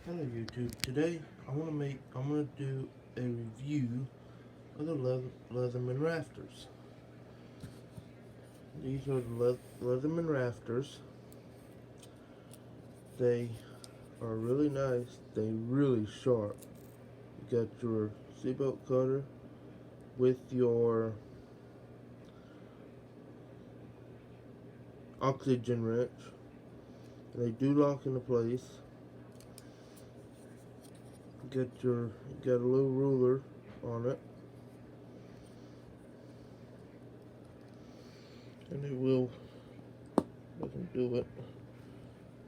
Hello YouTube. Today I'm gonna do a review of the Leatherman rafters. These are the Leatherman rafters. They are really nice. They really sharp. You got your seatbelt cutter with your oxygen wrench. They do lock into place. You got a little ruler on it, and they will, I can do it.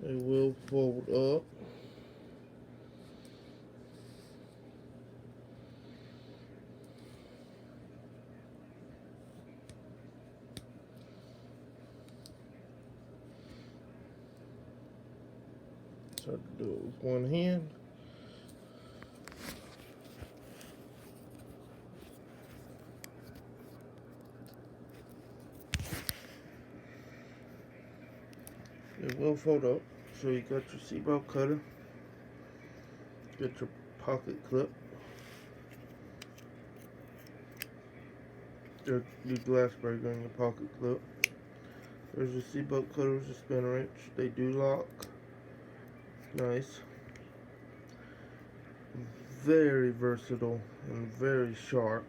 They will fold up. Try to do it with one hand. It will fold up. So you got your seatbelt cutter, got your pocket clip, your glass breaker and your pocket clip. There's your seatbelt cutter with your spin wrench. They do lock. Nice. Very versatile and very sharp.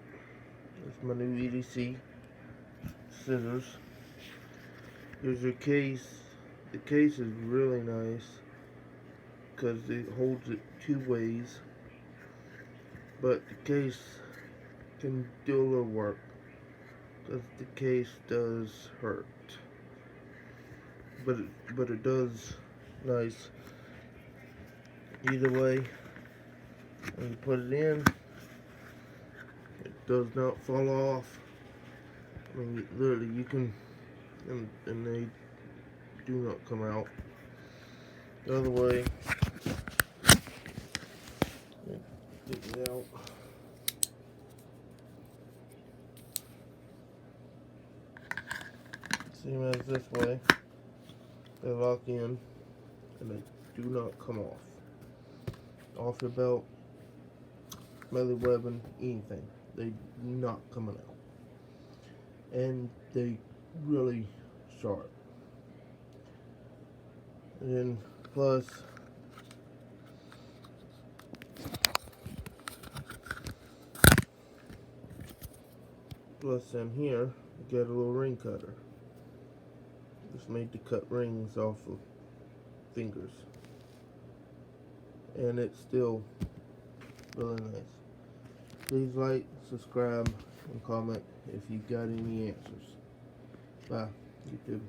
It's my new EDC scissors. Here's your case. The case is really nice because it holds it two ways, but the case can do a little work because the case does hurt, but it does nice either way. When you put it in, it does not fall off. I mean, literally you can, and they do not come out. The other way, get it out. Same as this way. They lock in and they do not come off your belt, belly webbing, anything. They do not coming out, and they really sharp. And then plus in here, you get a little ring cutter. It's made to cut rings off of fingers, and it's still really nice. Please like, subscribe, and comment if you got any answers. Bye, YouTube.